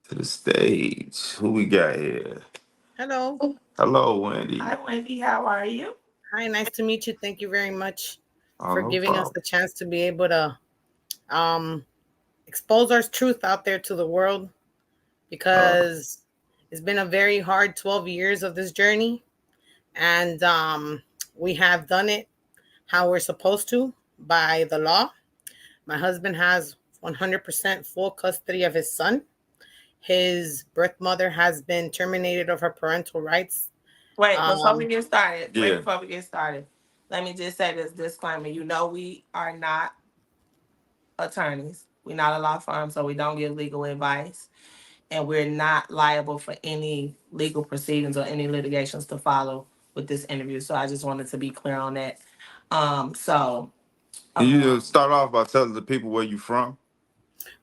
to the stage. Who we got here? Hello. Hello, Wendy. Hi, Wendy. How are you? Hi, nice to meet you. Thank you very much Oh, for no giving us problem. the chance to be able to um, expose our truth out there to the world Uh, because it's been a very hard 12 years of this journey. And we have done it how we're supposed to by the law. My husband has 100% full custody of his son. His birth mother has been terminated of her parental rights. Wait, before we Um, get started, yeah. let me just say this disclaimer. You know, we are not attorneys. We're not a law firm, so we don't give legal advice. And we're not liable for any legal proceedings or any litigations to follow with this interview. So I just wanted to be clear on that. So, Can you um, start off by telling the people where you from?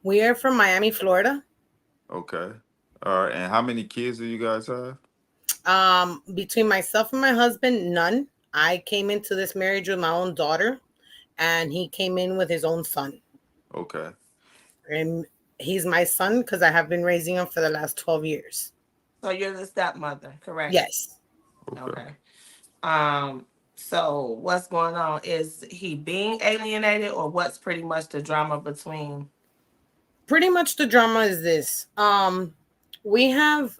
we are from Miami, Florida. Okay. All right. And how many kids do you guys have? Between myself and my husband, none. I came into this marriage with my own daughter, and he came in with his own son. Okay. And he's my son because I have been raising him for the last 12 years. so you're the stepmother, correct? Yes. Okay. Okay. Um, so what's going on? Is he being alienated, or what's pretty much the drama between? Pretty much the drama is this. We have,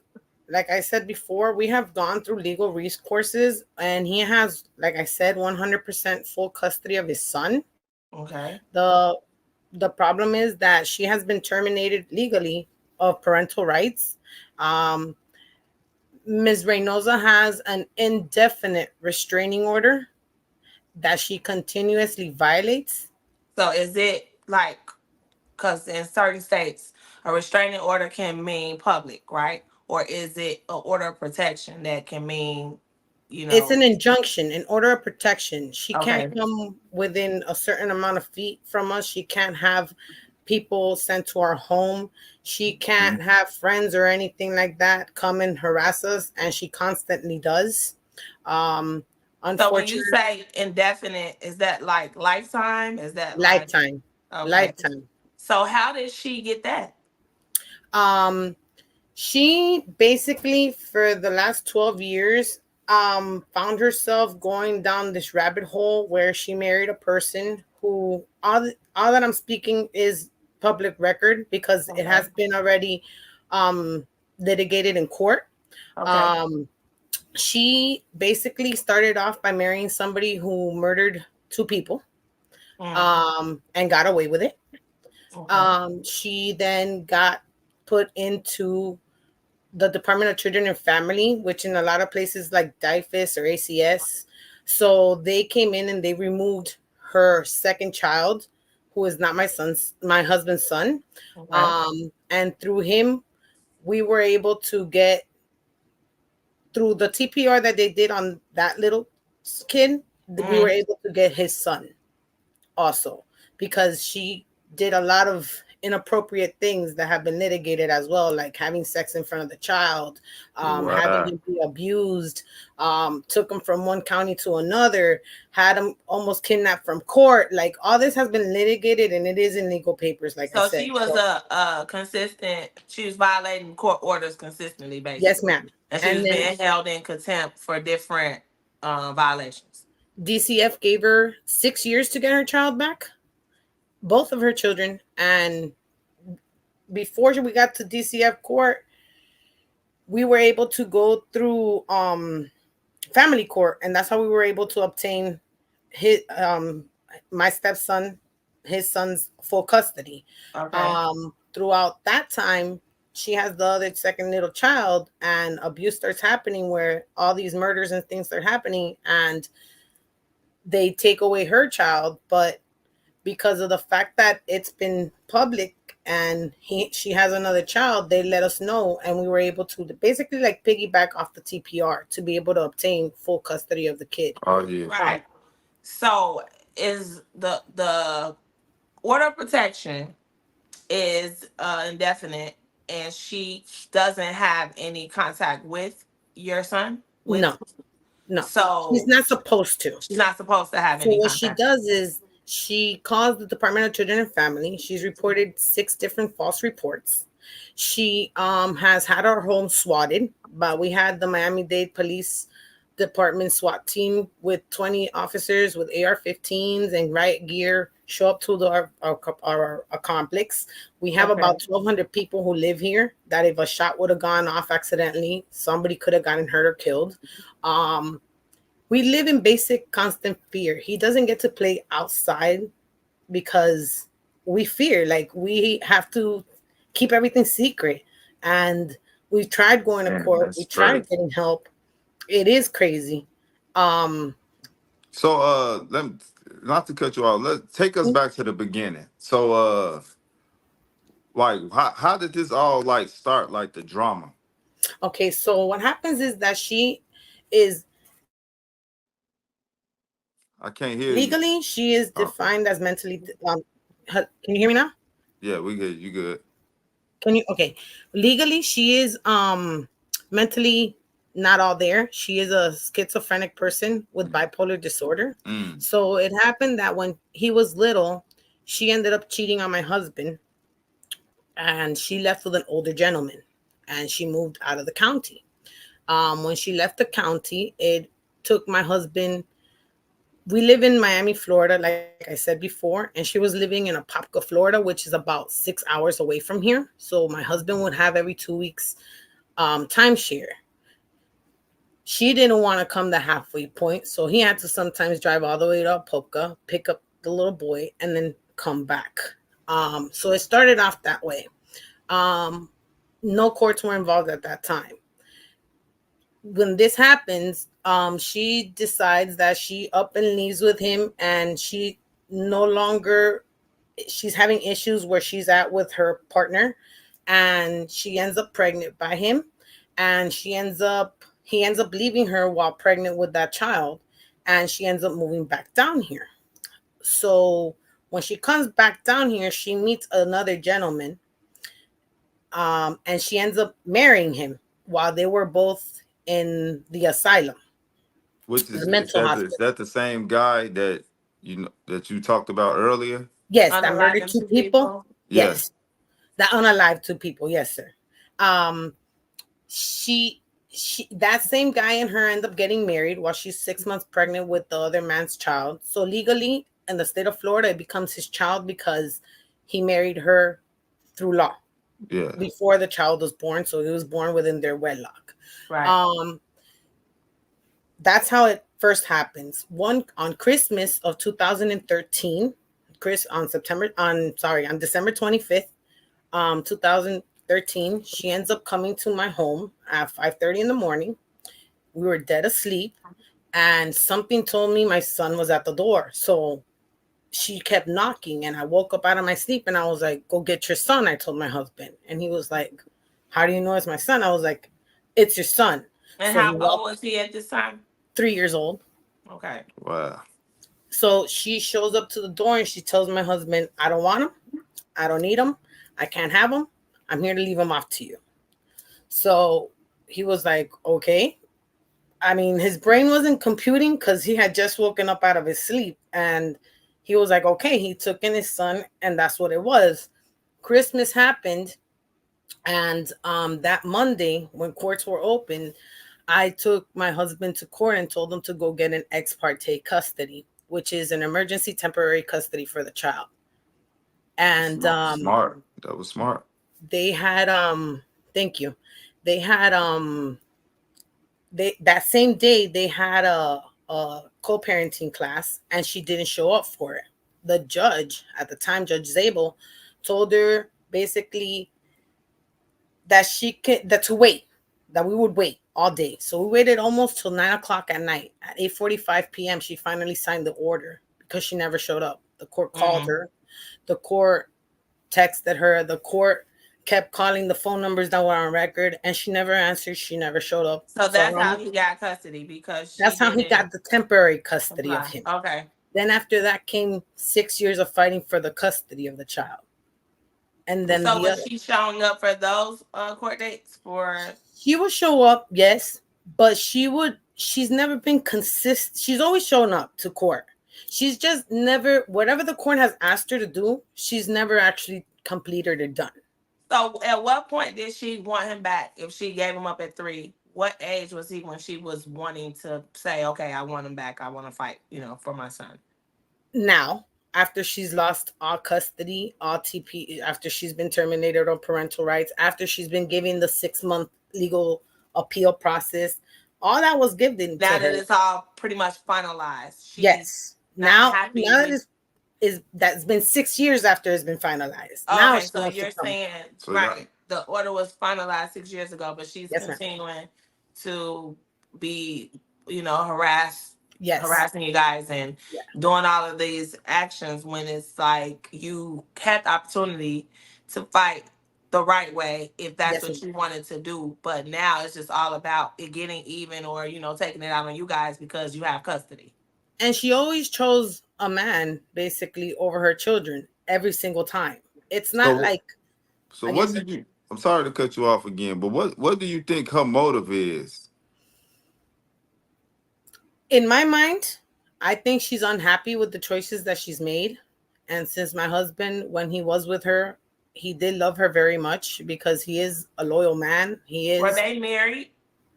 like I said before, we have gone through legal recourses, and he has, like I said, 100% full custody of his son. Okay. The the problem is that she has been terminated legally of parental rights. Um, Ms. Reynosa has an indefinite restraining order that she continuously violates. So is it like, because in certain states, a restraining order can mean public, right? Or is it an order of protection that can mean, you It's know, an injunction, an order of protection. She can't okay. come within a certain amount of feet from us. She can't have people sent to our home. She Mhm. can't have friends or anything like that come and harass us, and she constantly does. Um, So when you Unfortunately, say indefinite, is that like lifetime? Is that like, lifetime, okay. lifetime. So how did she get that? Um, She basically, for the last 12 years, found herself going down this rabbit hole where she married a person who, all that I'm speaking is public record because it Okay. has been already um, litigated in court. Okay. Um, she basically started off by marrying somebody who murdered two people Mm, and got away with it. okay. She then got put into the Department of Children and Family, which in a lot of places like DIFUS or ACS. So they came in and they removed her second child, who is not my husband's son. Okay. And through him, we were able to get through the TPR that they did on that little kid. We were Mm. able to get his son also because she did a lot of inappropriate things that have been litigated as well, like having sex in front of the child, having Wow. him be abused, took him from one county to another, had him almost kidnapped from court. Like all this has been litigated and it is in legal papers, like I So said. she was So a consistent. She was violating court orders consistently, yes, basically, ma'am. and she And was then being held in contempt for different violations. DCF gave her 6 years to get her child back, both of her children. And before we got to DCF court, we were able to go through family court, and that's how we were able to obtain his my stepson, his son's full custody. Okay. Throughout that time, she has the other second little child, and abuse starts happening where all these murders and things start happening, and they take away her child. But because of the fact that it's been public and she has another child, they let us know, and we were able to basically like piggyback off the TPR to be able to obtain full custody of the kid. Oh, yeah. Um, Right. So is the order of protection is indefinite, and she doesn't have any contact with your son. With no, no, she's so not supposed to. she's not supposed to have So any what she contact. does is she calls the Department of Children and Family. She's reported 6 different false reports. She has had our home swatted, but we had the Miami-Dade Police Department SWAT team with 20 officers with AR-15s and riot gear show up to our complex. We have Okay. about 1,200 people who live here that if a shot would have gone off accidentally, somebody could have gotten hurt or killed. Um, we live in basic constant fear. He doesn't get to play outside because we fear, like we have to keep everything secret. And we've tried going to Man, court, we that's tried crazy. getting help. It is crazy. um So let me, not to cut you off. Let's take us back to the beginning. So like how did this all like start, like the drama? okay, so what happens is that she is I can't hear you. legally, she is Okay. defined as mentally can you hear me now? Yeah, we good. You good. Can you? Okay. Legally, she is mentally not all there. She is a schizophrenic person with bipolar disorder. Mm. So it happened that when he was little, she ended up cheating on my husband, and she left with an older gentleman, and she moved out of the county. When she left the county, it took my husband. We live in Miami, Florida, like I said before, and she was living in Apopka, Florida, which is about 6 hours away from here. So my husband would have every 2 weeks timeshare. She didn't want to come the halfway point, so he had to sometimes drive all the way to Apopka, pick up the little boy, and then come back. So it started off that way. Um, no courts were involved at that time. When this happens, she decides that she up and leaves with him, and she no longer, she's having issues where she's at with her partner, and she ends up pregnant by him, and he ends up leaving her while pregnant with that child, and she ends up moving back down here. So when she comes back down here, she meets another gentleman, and she ends up marrying him while they were both in the asylum, Which the is mental is hospital. that the same guy that you know that you talked about earlier? Yes, that murdered Unaliving two two people. people. Yeah. Yes, that unalived two people. Yes, sir. Um, she that same guy and her end up getting married while she's 6 months pregnant with the other man's child. So legally, in the state of Florida, it becomes his child because he married her through law Yeah. before the child was born. So he was born within their wedlock. Right. Um, that's how it first happens. One on Christmas of 2013, Chris on September on sorry on December 25th, 2013, she ends up coming to my home at 5:30 in the morning. We were dead asleep, and something told me my son was at the door. So she kept knocking, and I woke up out of my sleep, and I was like, "Go get your son." I told my husband, and he was like, "How do you know it's my son?" I was like, "It's your son." And So he how old walked, was he at this time? 3 years old. Okay. Wow. So she shows up to the door and she tells my husband, "I don't want him. I don't need him. I can't have him. I'm here to leave him off to you." So he was like, "Okay." I mean, his brain wasn't computing because he had just woken up out of his sleep. And he was like, "Okay." He took in his son, and that's what it was. Christmas happened. And that Monday, when courts were open, I took my husband to court and told him to go get an ex parte custody, which is an emergency temporary custody for the child. And Smart. That was smart. they had thank you. They had they that same day they had a co-parenting class, and she didn't show up for it. The judge at the time, Judge Zabel, told her basically that she could that to wait, that we would wait all day. So we waited almost till 9 o'clock at night. At 8:45 p.m. she finally signed the order because she never showed up. The court called Mm-hmm. her, the court texted her, the court kept calling the phone numbers that were on record, and she never answered. She never showed up. So So that's how he got custody because she that's how he didn't got the temporary custody of apply. him. Okay. Then after that came 6 years of fighting for the custody of the child. And then So the was other, she showing up for those court dates for? she would show up, yes, but she's never been consistent. She's always shown up to court. She's just never, whatever the court has asked her to do, she's never actually completed or done. So at what point did she want him back? If she gave him up at 3, what age was he when she was wanting to say, okay, I want him back. I want to fight, for my son? Now, after she's lost all custody, all TP, after she's been terminated on parental rights, after she's been given the 6-month legal appeal process, all that was given Now to that her. it's all pretty much finalized, she's Yes. not Now, happy now that with. is that's been 6 years after it's been finalized. Now Okay, she so wants to you're come. saying, So y'all, right, the order was finalized 6 years ago, but she's Yes, ma'am. continuing to be, Yes. harassing you guys and Yeah. doing all of these actions when it's like you had the opportunity to fight the right way if that's Yes, what ma'am. you wanted to do. But now it's just all about it getting even or, taking it out on you guys because you have custody. And she always chose a man basically over her children every single time. It's not so like so what against did her. you? I'm sorry to cut you off again, but what do you think her motive is? In my mind, I think she's unhappy with the choices that she's made. And since my husband, when he was with her, he did love her very much because he is a loyal man. He Were is. they married?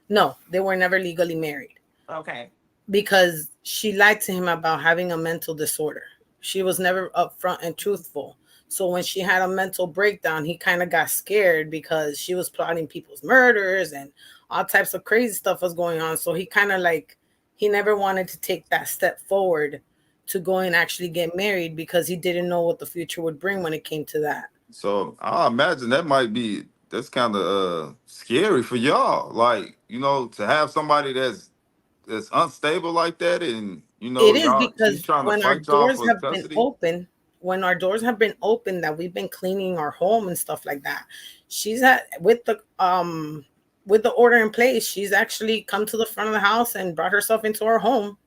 No, they were never legally married Okay. because she lied to him about having a mental disorder. She was never upfront and truthful. So when she had a mental breakdown, he kind of got scared because she was plotting people's murders and all types of crazy stuff was going on. So he kind of like, he never wanted to take that step forward to go and actually get married because he didn't know what the future would bring when it came to that. So I imagine that's kind of scary for y'all. Like, to have somebody that's unstable like that, and It is y'all, she's because trying to when our fight y'all doors for have been custody. open, when our doors have been open, that we've been cleaning our home and stuff like that, she's at with the order in place. She's actually come to the front of the house and brought herself into our home,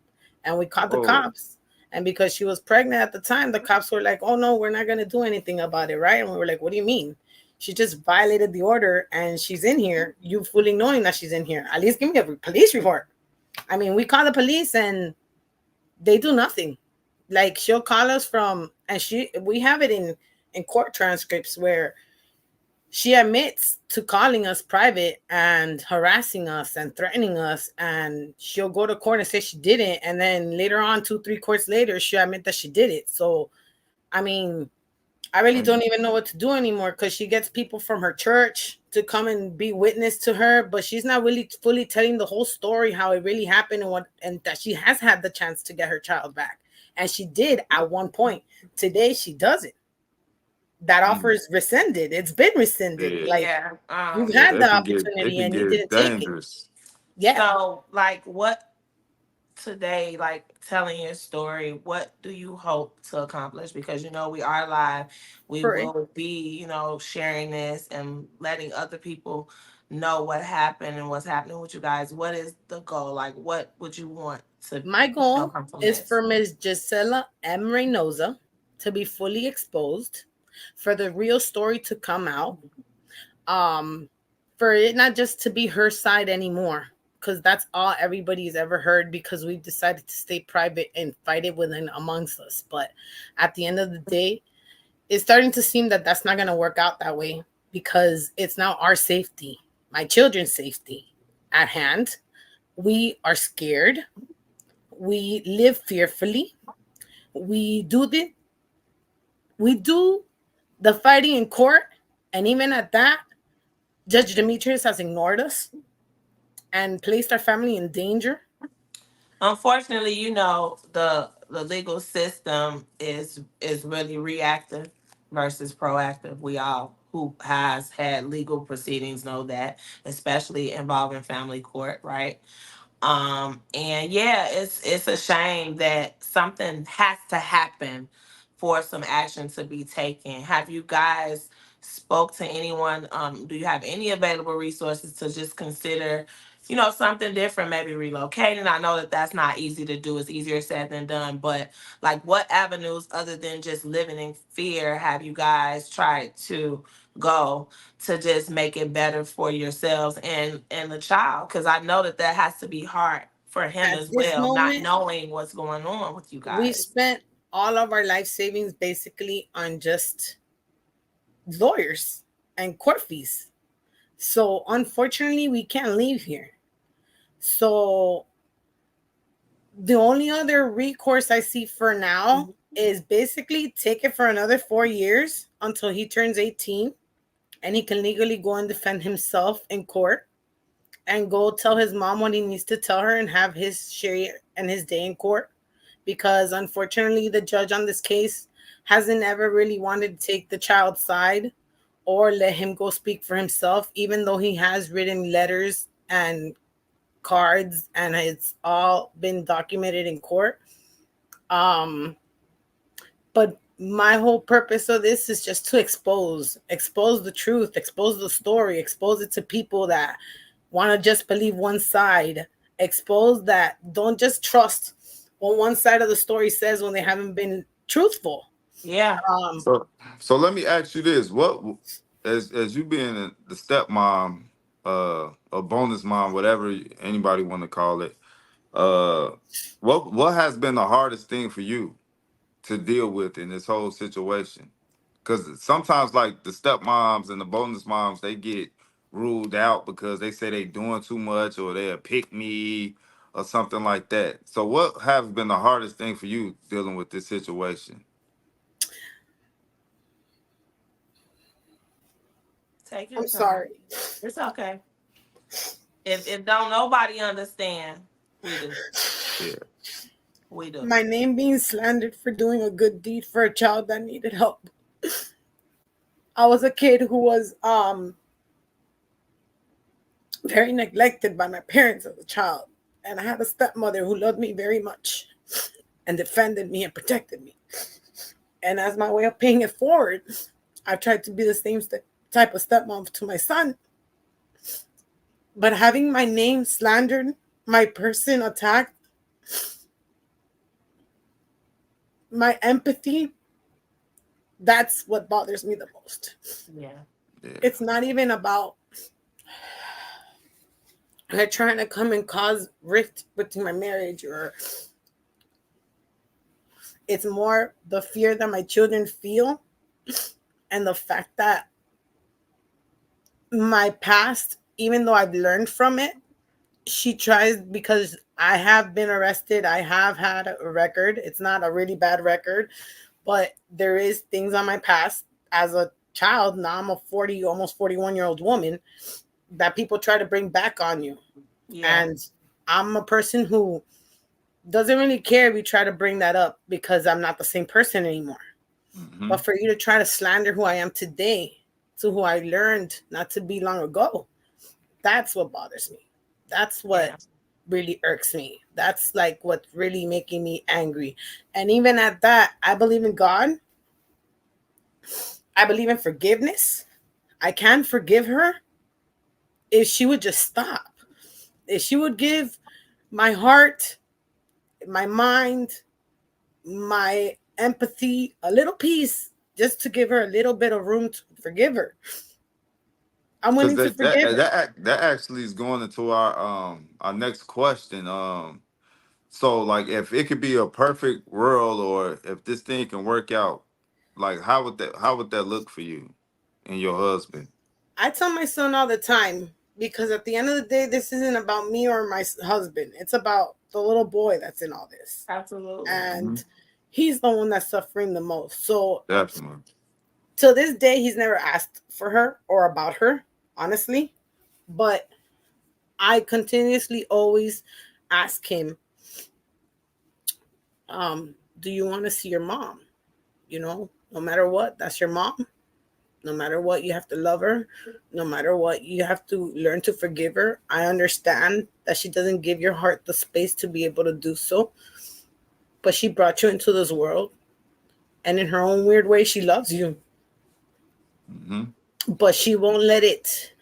and we called the Oh, cops. And because she was pregnant at the time, the cops were like, "Oh no, we're not gonna do anything about it, right?" And we were like, "What do you mean? She just violated the order, and she's in here. You fully knowing that she's in here. At least give me a police report." I mean, we call the police and they do nothing. Like she'll call us from, and we have it in court transcripts where she admits to calling us private and harassing us and threatening us, and she'll go to court and say she didn't, and then later on 2-3 courts later she'll admit that she did it. So I mean, I really and don't even know what to do anymore because she gets people from her church to come and be witness to her, but she's not really fully telling the whole story, how it really happened, and that she has had the chance to get her child back. And she did at one point. Today she doesn't. That offer mm, is rescinded. It's been rescinded. yeah, Like Yeah. you've yeah, had the it opportunity can and you get didn't take it. dangerous. Yeah. So, like, what today, like, telling your story, what do you hope to accomplish? Because, we are live. We Correct. will be, sharing this and letting other people know what happened and what's happening with you guys. What is the goal? Like, what would you want to, My goal come from is this? for Ms. Gisela M. Reynosa to be fully exposed, for the real story to come out, um for it not just to be her side anymore, because that's all everybody's ever heard, because we've decided to stay private and fight it within amongst us. But at the end of the day, it's starting to seem that that's not going to work out that way, because it's now our safety, my children's safety at hand. We are scared, we live fearfully, we do the fighting in court, and even at that, Judge Demetrius has ignored us and placed our family in danger. Unfortunately, the legal system is really reactive versus proactive. We all who has had legal proceedings know that, especially involving family court, right? And yeah, it's a shame that something has to happen for some action to be taken. Have you guys spoke to anyone? Do you have any available resources to just consider, something different, maybe relocating? I know that that's not easy to do. It's easier said than done, but like what avenues other than just living in fear have you guys tried to go to just make it better for yourselves and the child? Because I know that that has to be hard for him At as this well, not moment, knowing what's going on with you we guys. spent all of our life savings basically on just lawyers and court fees. So unfortunately, we can't leave here. So the only other recourse I see for now is basically take it for another 4 years until he turns 18 and he can legally go and defend himself in court and go tell his mom what he needs to tell her and have his share and his day in court. Because unfortunately, the judge on this case hasn't ever really wanted to take the child's side or let him go speak for himself, even though he has written letters and cards and it's all been documented in court. Um, but my whole purpose of this is just to expose the truth, expose the story, expose it to people that want to just believe one side, expose that don't just trust what one side of the story says when they haven't been truthful. Yeah. Um, So so let me ask you this: what, as you being the stepmom, a bonus mom, whatever anybody want to call it, uh, what has been the hardest thing for you to deal with in this whole situation? Because sometimes, like the stepmoms and the bonus moms, they get ruled out because they say they doing too much or they'll pick me or something like that. So, what has been the hardest thing for you dealing with this situation? Take your I'm time. sorry. It's okay. If don't nobody understand, we do. Yeah. We do. My name being slandered for doing a good deed for a child that needed help. I was a kid who was very neglected by my parents as a child. And I had a stepmother who loved me very much and defended me and protected me. And as my way of paying it forward, I've tried to be the same type of stepmom to my son. But having my name slandered, my person attacked, my empathy, that's what bothers me the most. Yeah. Yeah. It's not even about her trying to come and cause rift between my marriage, or it's more the fear that my children feel and the fact that my past, even though I've learned from it, she tries, because I have been arrested. I have had a record. It's not a really bad record, but there is things on my past as a child. Now I'm a 40, almost 41-year-old woman that people try to bring back on you. Yeah. And I'm a person who doesn't really care if you try to bring that up because I'm not the same person anymore. Hmm. But for you to try to slander who I am today to who I learned not to be long ago, that's what bothers me. That's Yeah. what really irks me. That's like what's really making me angry. And even at that, I believe in God. I believe in forgiveness. I can forgive her if she would just stop. If she would give my heart, my mind, my empathy a little piece, just to give her a little bit of room to forgive her. I'm Because willing to forgive her. that actually is going into our next question. So like if it could be a perfect world or if this thing can work out, like how would that look for you and your husband? I tell my son all the time, because at the end of the day, this isn't about me or my husband. It's about the little boy that's in all this. Absolutely. Hmm. And he's the one that's suffering the most. So Definitely. to this day, he's never asked for her or about her, honestly. But I continuously always ask him, do you want to see your mom? You know, no matter what, that's your mom. No matter what, you have to love her. No matter what, you have to learn to forgive her. I understand that she doesn't give your heart the space to be able to do so, but she brought you into this world, and in her own weird way, she loves you. Hmm. But she won't let it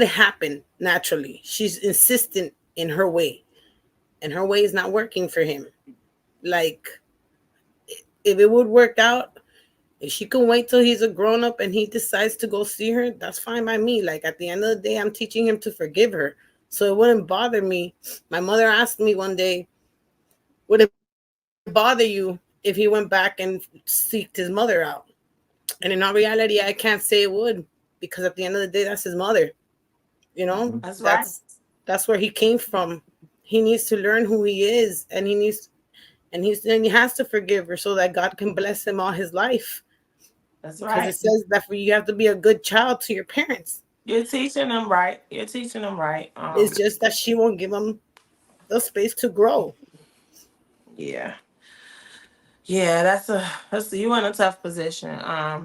happen naturally. She's insistent in her way, and her way is not working for him. Like, if it would work out, if she can wait till he's a grown up and he decides to go see her, that's fine by me. Like, at the end of the day, I'm teaching him to forgive her. So it wouldn't bother me. My mother asked me one day, would it bother you if he went back and seeked his mother out? And in all reality, I can't say it would, because at the end of the day, that's his mother. You know, Mhm. That's right. that's where he came from. He needs to learn who he is, and he has to forgive her so that God can bless him all his life. That's Because it right. says that for you have to be a good child to your parents. You're teaching them right. You're teaching them right. It's just that she won't give him the space to grow. Yeah. Yeah, that's you in a tough position.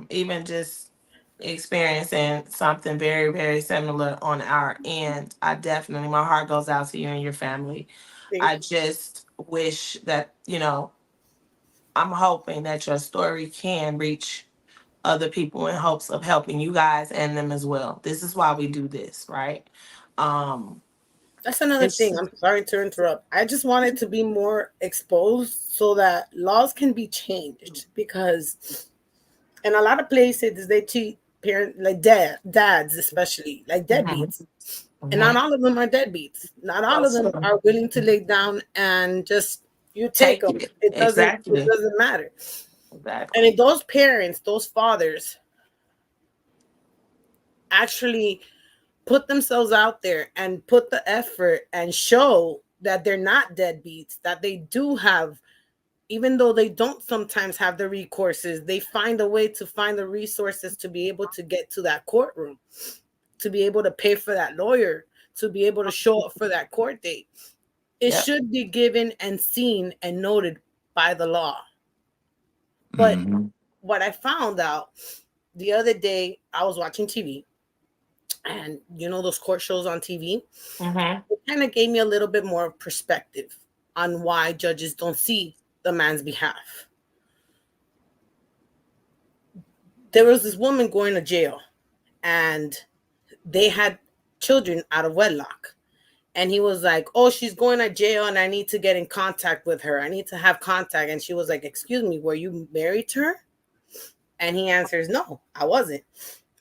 Even just experiencing something very, very similar on our end. I definitely my heart goes out to you and your family. Thank I just wish that, I'm hoping that your story can reach other people in hopes of helping you guys and them as well. This is why we do this, right? Um That's another it's thing. I'm sorry to interrupt. I just wanted to be more exposed so that laws can be changed, because in a lot of places they treat parent like dads, especially like Mhm. deadbeats. And not Mhm. all of them are deadbeats. Not all of That's them true. are willing to lay down and just you take Take them. it. It Exactly. doesn't matter. And Exactly. if those parents, those fathers actually put themselves out there and put the effort and show that they're not deadbeats, that they do have, even though they don't sometimes have the recourses, they find a way to find the resources to be able to get to that courtroom, to be able to pay for that lawyer, to be able to show up for that court date. It Yep. should be given and seen and noted by the law. But Mhm. what I found out the other day, I was watching TV, and those court shows on TV, Mhm. it kind of gave me a little bit more perspective on why judges don't see the man's behalf. There was this woman going to jail, and they had children out of wedlock. And he was like, "Oh, she's going to jail, and I need to get in contact with her. I need to have contact." And she was like, "Excuse me, were you married to her?" And he answers, "No, I wasn't."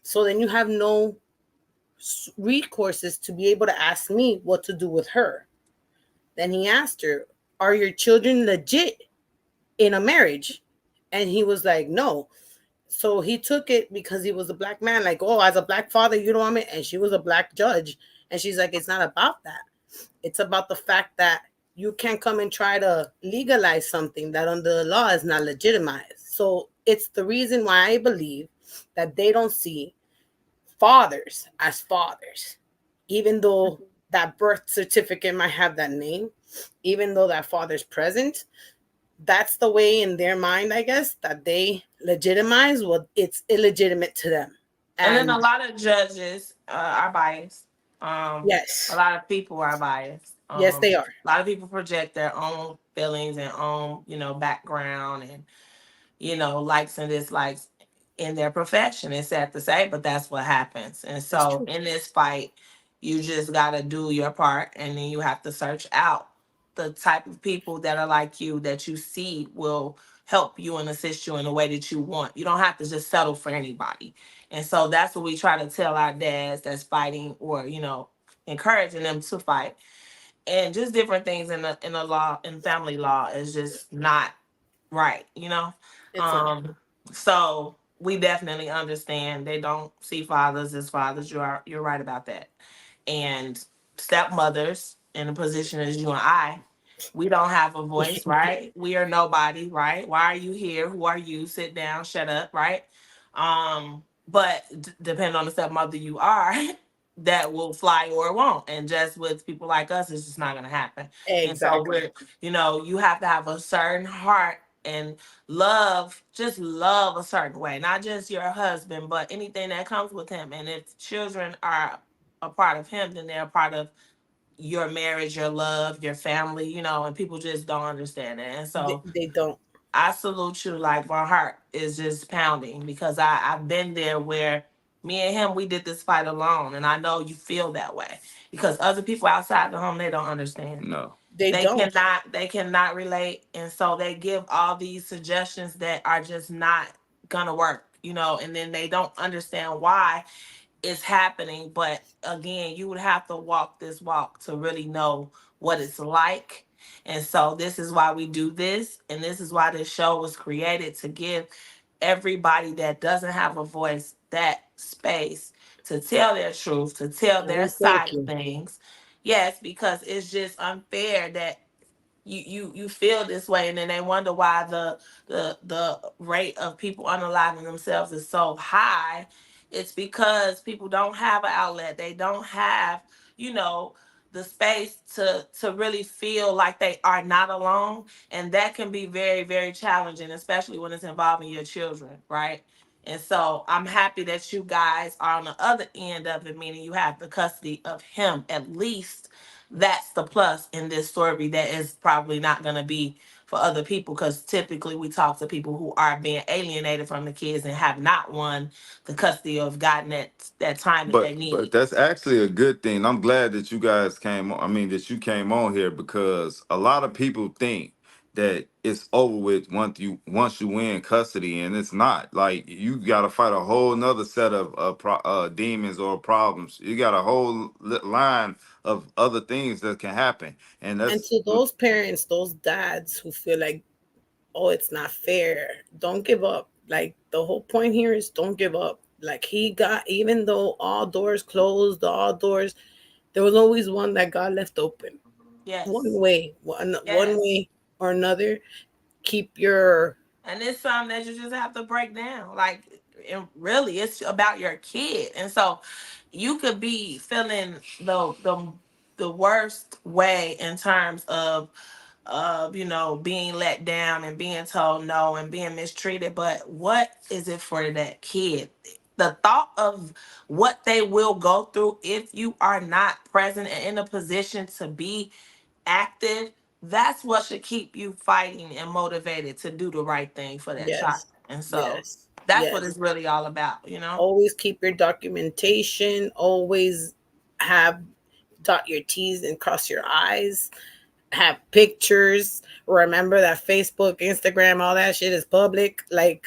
So then you have no recourses to be able to ask me what to do with her. Then he asked her, "Are your children legit in a marriage?" And he was like, "No." So he took it because he was a black man, like, "Oh, as a black father, you don't want me." And she was a black judge. And she's like, "It's not about that. It's about the fact that you can't come and try to legalize something that under the law is not legitimized." So it's the reason why I believe that they don't see fathers as fathers, even though that birth certificate might have that name, even though that father's present. That's the way in their mind, I guess, that they legitimize what it's illegitimate to them. And then And a lot of judges are biased. A yes, lot of people are biased. yes, they are. A lot of people project their own feelings and own, background and likes and dislikes in their profession. It's sad to say, but that's what happens. And It's so true. in this fight, you just got to do your part, and then you have to search out the type of people that are like you that you see will help you and assist you in the way that you want. You don't have to just settle for anybody. And so that's what we try to tell our dads that's fighting, or encouraging them to fight. And just different things in the law, in family law, is just not right. It's not. So we definitely understand they don't see fathers as fathers. You're right about that. And stepmothers in a position as you and I, we don't have a voice, right? We are nobody, right? Why are you here? Who are you? Sit down, shut up, right? But depending on the stepmother you are, that will fly or it won't. And just with people like us, it's just not gonna happen. And so Exactly. you have to have a certain heart and love, just love a certain way, not just your husband, but anything that comes with him. And if children are a part of him, then they're a part of your marriage, your love, your family, and people just don't understand it. And so They don't. I salute you. Like, my heart is just pounding because I've been there where me and him, we did this fight alone. And I know you feel that way because other people outside the home, they don't understand. No. They don't. They cannot relate. And so they give all these suggestions that are just not gonna work, and then they don't understand why it's happening. But again, you would have to walk this walk to really know what it's like. And so this is why we do this, and this is why this show was created, to give everybody that doesn't have a voice that space to tell their truth, to tell their Oh, thank side of you. things. Yes, because it's just unfair that you feel this way, and then they wonder why the rate of people unaliving themselves is so high. It's because people don't have an outlet. They don't have, you know, the space to really feel like they are not alone, and that can be very, very challenging, especially when it's involving your children, right? And so I'm happy that you guys are on the other end of it, meaning you have the custody of him. At least that's the plus in this story that is probably not going to be for other people, because typically we talk to people who are being alienated from the kids and have not won the custody of gotten that time that they But need. that's actually a good thing. I'm glad that you guys came on. I mean, that you came on here, because a lot of people think that it's over with once you win custody, and it's not. Like, you got to fight a whole nother set of demons or problems. You got a whole line of other things that can happen, and And that's to those parents, those dads who feel like, oh, it's not fair, don't give up. Like, the whole point here is don't give up. Like, he got, even though all doors closed, all doors, there was always one that got left open. One Yes. way, one Yes. way or another. Keep your And it's something that you just have to break down. Like, and really, it's about your kid. And so you could be feeling the worst way in terms of being let down and being told no and being mistreated, but what is it for that kid? The thought of what they will go through if you are not present and in a position to be active, that's what should keep you fighting and motivated to do the right thing for that child. yes, And so yes, that's what yes. it's really all about. Always keep your documentation. Always have dot your T's and cross your I's. Have pictures. Remember that Facebook, Instagram, all that shit is public. Like,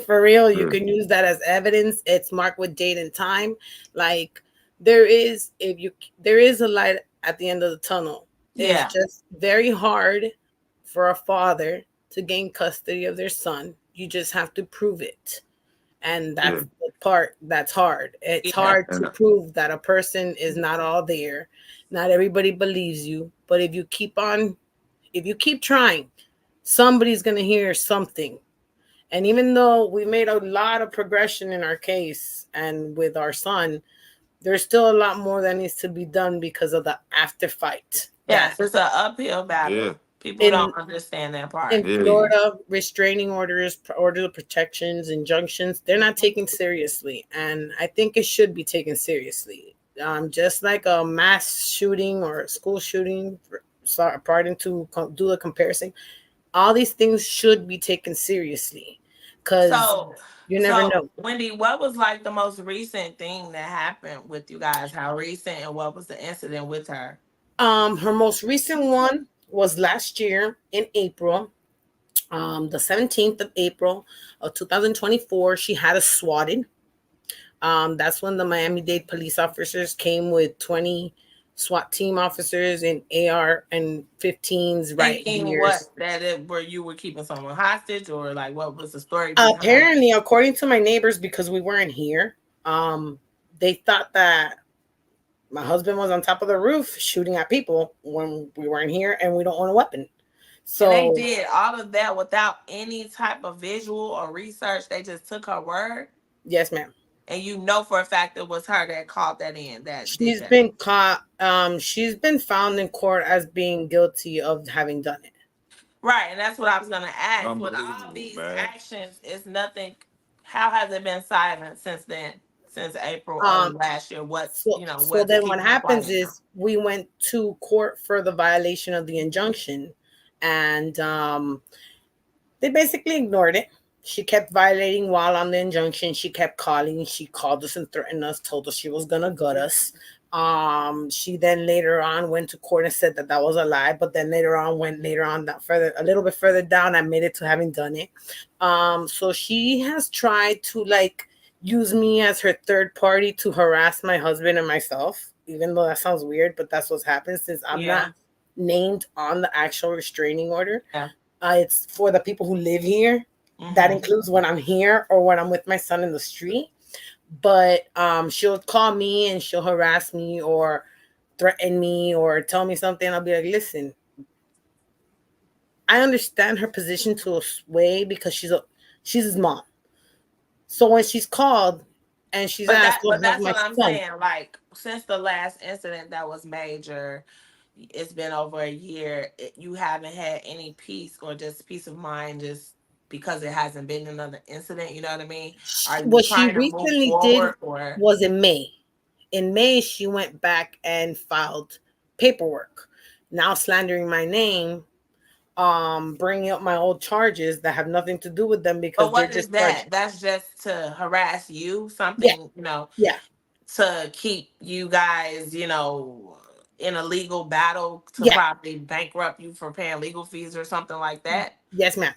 for real, you yeah, can use that as evidence. It's marked with date and time. Like, there is, if you there is a light at the end of the tunnel. It's Yeah. just very hard for a father to gain custody of their son. You just have to prove it. And yeah, that's the part that's hard. It's Yeah. hard to and prove that a person is not all there. Not everybody believes you, but if you keep trying, somebody's going to hear something. And even though we made a lot of progression in our case and with our son, there's still a lot more that needs to be done because of the after fight. That Yes, it's an uphill yeah, battle. People in don't understand that part. in yeah. Florida, restraining orders, order of protections, injunctions, they're not taken seriously. And I think it should be taken seriously. Just like a mass shooting or a school shooting, sorry, pardon to do a comparison, all these things should be taken seriously because So, you never so know. Wendy, what was like the most recent thing that happened with you guys? How recent, and what was the incident with her? Her most recent one was last year in April, the 17th of April of 2024. She had us swatted. That's when the Miami-Dade police officers came with 20 SWAT team officers and AR and 15s right Thinking here. what, that it where you were keeping someone hostage, or like what was the story behind? Apparently, according to my neighbors, because we weren't here, they thought that my husband was on top of the roof shooting at people when we weren't here and we don't own a weapon. And they So, did all of that without any type of visual or research. They just took her word, yes, ma'am. and you know for a fact it was her that called that in, that did She's that. been caught. She's been found in court as being guilty of having done it. Right, and that's what I was gonna ask. With all Unbelievable, these man. actions, it's nothing. How has it been silent since then? Since April of Um, last year? What's so what's then what keeping her happens quiet now? is we went to court for the violation of the injunction, and they basically ignored it. She kept violating while on the injunction. She kept calling. She called us and threatened us, told us she was gonna gut us. She then later on went to court and said that that was a lie, but then later on that further, a little bit further down, admitted to having done it. So she has tried to like use me as her third party to harass my husband and myself, even though that sounds weird, but that's what's happened since I'm not Yeah, named on the actual restraining order. yeah. It's for the people who live here. That Mm-hmm. includes when I'm here or when I'm with my son in the street. But she'll call me and she'll harass me or threaten me or tell me something. I'll be like, listen, I understand her position to a way because she's his mom. So when she's called and she's asked, "Oh, But how's that's my what I'm son?" saying. Like since the last incident that was major, it's been over a year. You haven't had any peace or just peace of mind, just because it hasn't been another incident. You know what I mean? Are you What she trying to move recently did forward or? was in May. In May, she went back and filed paperwork, now slandering my name, bringing up my old charges that have nothing to do with them because But they're what is just charged. that? That's just to harass you. Yeah, Something yeah, to keep you guys, in a legal battle to yeah. probably bankrupt you for paying legal fees or something like that. Yes, ma'am.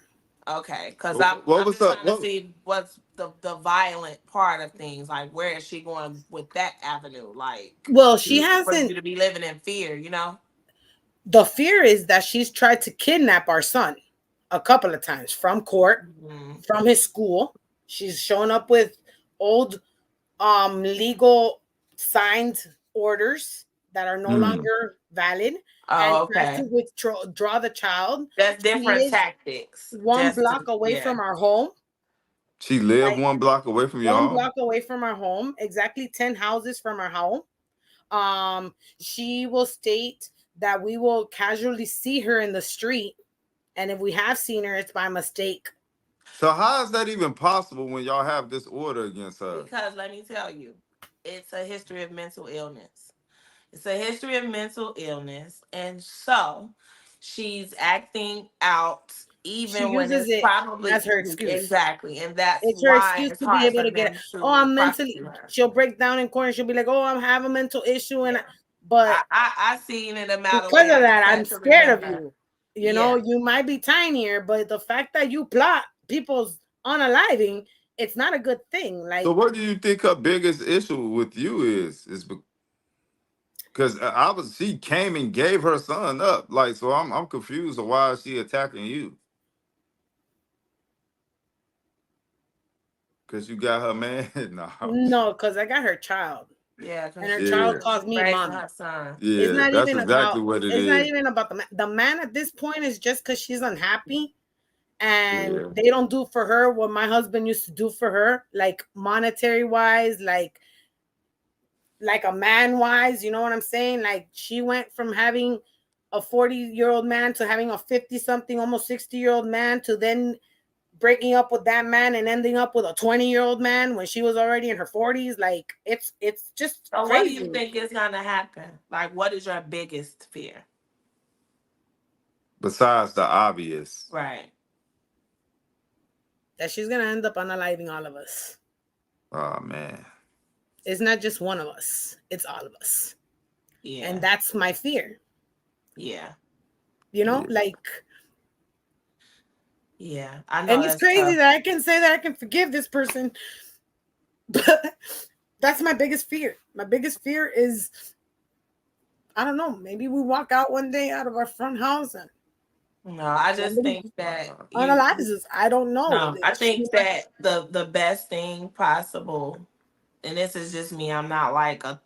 Okay, because I'm What I'm was just up? trying to What? see what's the violent part of things. Like, where is she going with that avenue? Like, Well, she for hasn't. you to be living in fear. The fear is that she's tried to kidnap our son a couple of times from court, Hmm. from his school. She's shown up with old legal signed orders that are no Mm. longer valid and Oh, tries to okay. withdraw the child. That's She different lives tactics. one Just block to, away yeah. from our home, She lived like one block away from your one home. block away from our home, exactly 10 houses from our home. She will state that we will casually see her in the street, and if we have seen her, it's by mistake. So how is that even possible when y'all have this order against her? Because let me tell you, it's a history of mental illness. It's a history of mental illness. And so she's acting out She even when uses it's it as probably her excuse. exactly. And that's It's her why excuse it's to be hard able for to get. them Oh, to I'm prosecute mentally. her. She'll break down in court and she'll be like, "Oh, I have a mental issue," and Yeah. but I seen it a mile because away. of I that, just I'm had to scared of remember. you. You know, Yeah. you might be tinier, but the fact that you plot people's unaliving, it's not a good thing. So Like, what do you think her biggest issue with you is? Because I was she came and gave her son up. Like so I'm confused of why is she attacking you? Because you got her man? No. no, because I got her child, Yeah, and because her she child Yeah. calls she's me raising mommy. her son. It's Yeah, not that's even exactly about. what it It's not is. even about the man. The man at this point is just because she's unhappy and Yeah. they don't do for her what my husband used to do for her, like monetary wise, like a man wise. You know what I'm saying? Like she went from having a 40-year-old man to having a 50 something, almost 60-year-old man to then breaking up with that man and ending up with a 20-year-old man when she was already in her 40s. Like it's just So what do you crazy think is gonna happen? Like, what is your biggest fear? Besides the obvious. Right. that she's gonna end up unaliving all of us. Oh man. It's not just one of us, it's all of us. And Yeah. that's my fear. Yeah. You know, Yeah. like, Yeah. I know and it's that's crazy tough. that I can say that I can forgive this person, but that's my biggest fear. My biggest fear is, I don't know, maybe we walk out one day out of our front house and No, I just somebody think that unalived us. I don't know. no, I She think that the best thing possible, and this is just me, I'm not like a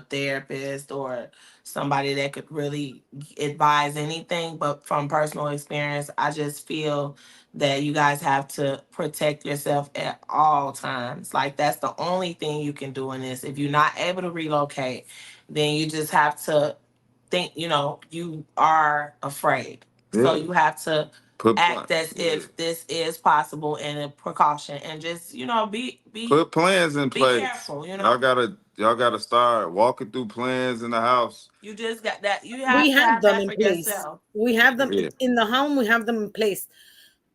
therapist or somebody that could really advise anything, but from personal experience, I just feel that you guys have to protect yourself at all times. Like that's the only thing you can do in this. If you're not able to relocate, then you just have to think, you are afraid. So Yeah. you have to Put act as yeah. if this is possible and a precaution and just, be Put plans in be place. careful. Y'all gotta start walking through plans in the house. You just got that. You we have to have have them that for in place. yourself. We have them Yeah. in the home. We have them in place.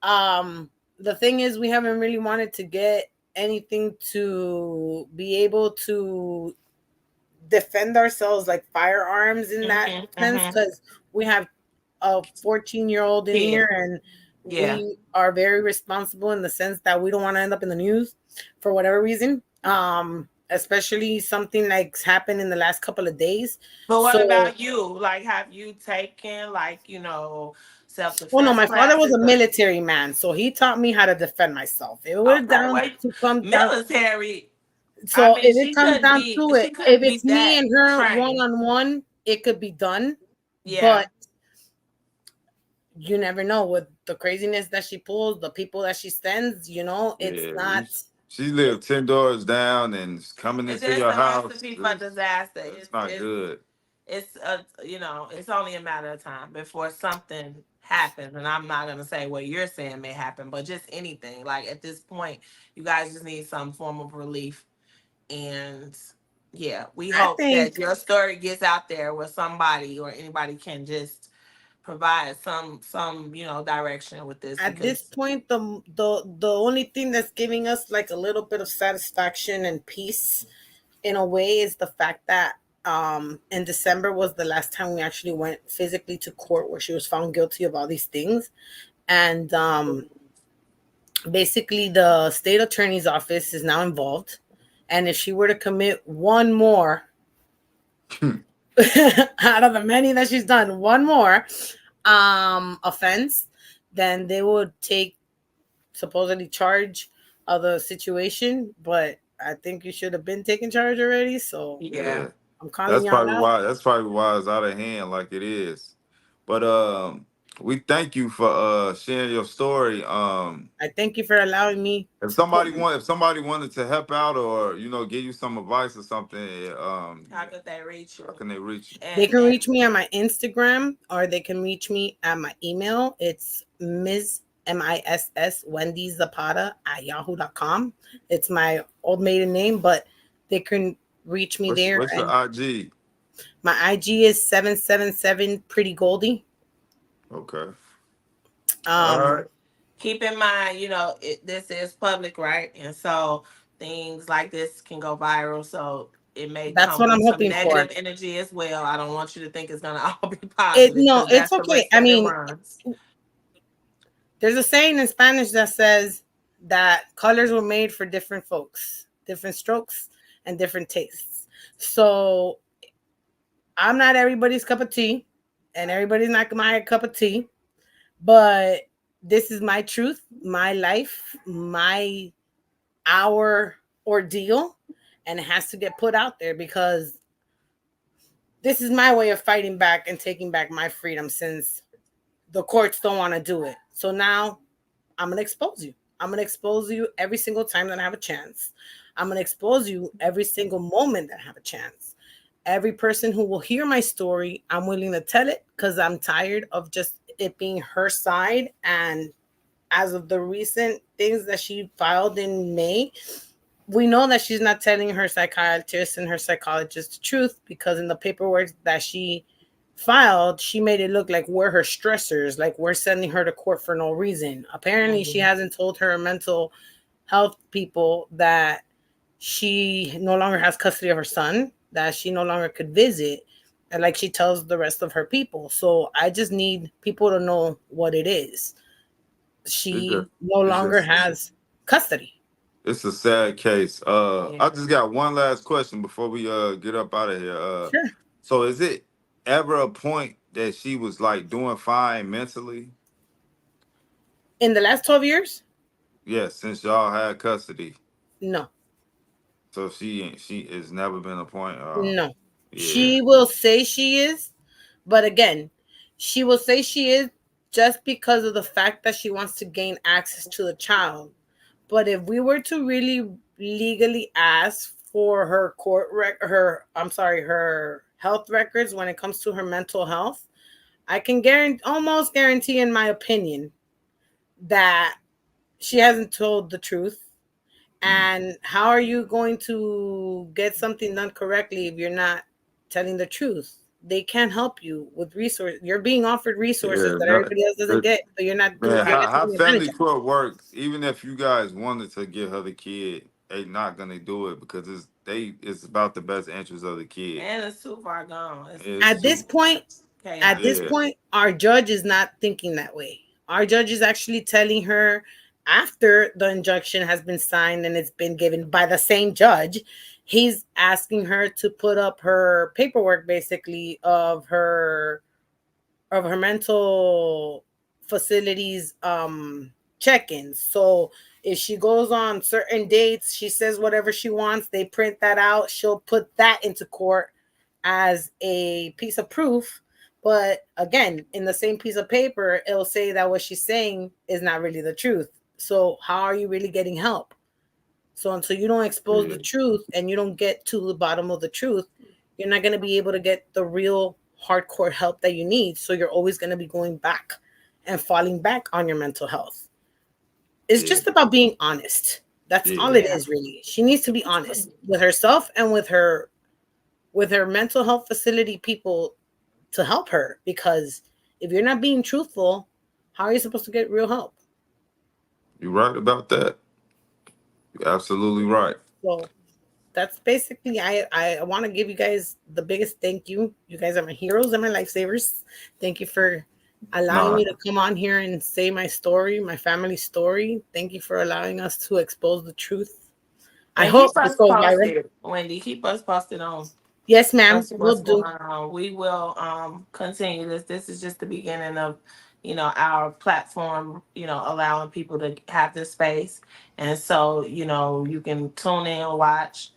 The thing is, we haven't really wanted to get anything to be able to defend ourselves, like firearms in that Hmm. sense, Hmm. because we have a 14-year-old in Yeah. here and Yeah. we are very responsible in the sense that we don't want to end up in the news for whatever reason, especially something like happened in the last couple of days. But what So about you? Like, have you taken, like, Well, no, self-defense my father was classes. a military man, so he taught me how to defend myself. If it would Okay, down wait, to come down, military. I so mean, if it comes down to she it, if couldn't be it's me that and her one trained. on one, it could be done. Yeah, But you never know with the craziness that she pulls, the people that she sends. It's Yeah, not. she lived 10 doors down and is coming it's into just your a house. recipe for disaster. It's not good. It's it's only a matter of time before something happens. And I'm not gonna say what you're saying may happen, but just anything. Like at this point, you guys just need some form of relief. And yeah, we I hope think that your story gets out there where somebody or anybody can just provide some direction with this, at this because point, the only thing that's giving us like a little bit of satisfaction and peace in a way is the fact that in December was the last time we actually went physically to court where she was found guilty of all these things. And basically the state attorney's office is now involved. And if she were to commit one more out of the many that she's done, one more offense, then they would take supposedly charge of the situation. But I think you should have been taking charge already. So yeah. Yeah. I'm calling y'all out. That's probably why it's out of hand like it is. But we thank you for sharing your story. I thank you for allowing me to put. If somebody wanted to help out or give you some advice or something, How could they reach how you? can they reach you? They can And reach me on my Instagram or they can reach me at my email. It's Miss Wendy Zapata at yahoo.com. It's my old maiden name, but they can reach me there. What's your And IG? my IG is 777 Pretty Goldie. Okay. All Um, right. keep in mind, this is public, right? And so things like this can go viral. So it may that's come what I'm with some hoping for. negative energy as well. I don't want you to think it's going to all be It positive, no, because it's that's the okay. risk I that it mean, runs. there's a saying in Spanish that says that colors were made for different folks, different strokes, and different tastes. So I'm not everybody's cup of tea, and everybody's not my cup of tea, but this is my truth, my life, my our ordeal, and it has to get put out there because this is my way of fighting back and taking back my freedom since the courts don't want to do it. So now I'm going to expose you. I'm going to expose you every single time that I have a chance. I'm going to expose you every single moment that I have a chance. Every person who will hear my story, I'm willing to tell it because I'm tired of just it being her side. And as of the recent things that she filed in May, we know that she's not telling her psychiatrist and her psychologist the truth because in the paperwork that she filed, she made it look like we're her stressors, like we're sending her to court for no reason. Apparently, she hasn't told her mental health people that she no longer has custody of her son, that she no longer could visit, and like she tells the rest of her people. So I just need people to know what it is. It's She just, no it's longer just has custody. it's a sad case. Yeah. I just got one last question before we get up out of here. Sure. So is it ever a point that she was like doing fine mentally? In the last 12 years? Yes, since y'all had custody. No. So she has never been a point. No. Yeah. She will say she is, but again, she will say she is just because of the fact that she wants to gain access to the child. But if we were to really legally ask for her her health records when it comes to her mental health, I can almost guarantee in my opinion that she hasn't told the truth. Mm. And how are you going to get something done correctly if you're not telling the truth? They can't help you with resources. You're being offered resources Yeah. that No, everybody else doesn't it, get, but you're not man, you're not how taking advantage family of. court works, even if you guys wanted to give her the kid, they not gonna do it because it's about the best interest of the kid. And it's too far gone. It's It's At this too point, at this chaotic. yeah. point, our judge is not thinking that way. Our judge is actually telling her after the injunction has been signed and it's been given by the same judge, he's asking her to put up her paperwork basically of her mental facilities check-ins. So if she goes on certain dates, she says whatever she wants, they print that out, she'll put that into court as a piece of proof. But again, in the same piece of paper, it'll say that what she's saying is not really the truth. So how are you really getting help? So until you don't expose the truth and you don't get to the bottom of the truth, you're not going to be able to get the real hardcore help that you need. So you're always going to be going back and falling back on your mental health. It's just about being honest. That's all it is, really. She needs to be honest with herself and with her mental health facility people to help her, because if you're not being truthful, how are you supposed to get real help? You're right about that. You're absolutely right. So that's basically, I want to give you guys the biggest thank you. You guys are my heroes and my lifesavers. Thank you for allowing me to come on here and say my story, my family story. Thank you for allowing us to expose the truth. And I hope this goes viral. Wendy, keep us posted on. Yes, ma'am. We'll do. We will continue this. This is just the beginning of, our platform, allowing people to have this space. And so, you can tune in and watch.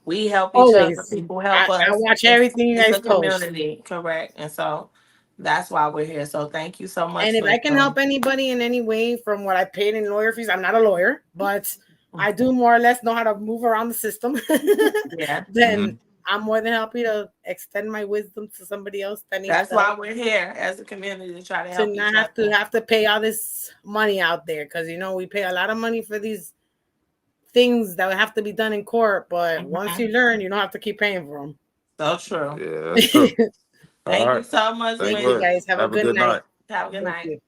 We help each other. People help us. I watch everything you guys post. It's a community, correct? And so that's why we're here. So thank you so much. And if I can help anybody in any way from what I paid in lawyer fees, I'm not a lawyer, but I do more or less know how to move around the system. Yeah. Then I'm more than happy to extend my wisdom to somebody else. That's why we're here as a community, to try to help. To not have to pay all this money out there, because we pay a lot of money for these things that have to be done in court. But once you learn, you don't have to keep paying for them. So true. Yeah, that's true. Thank you so much. Thank you guys. Have a good night. Have a good night.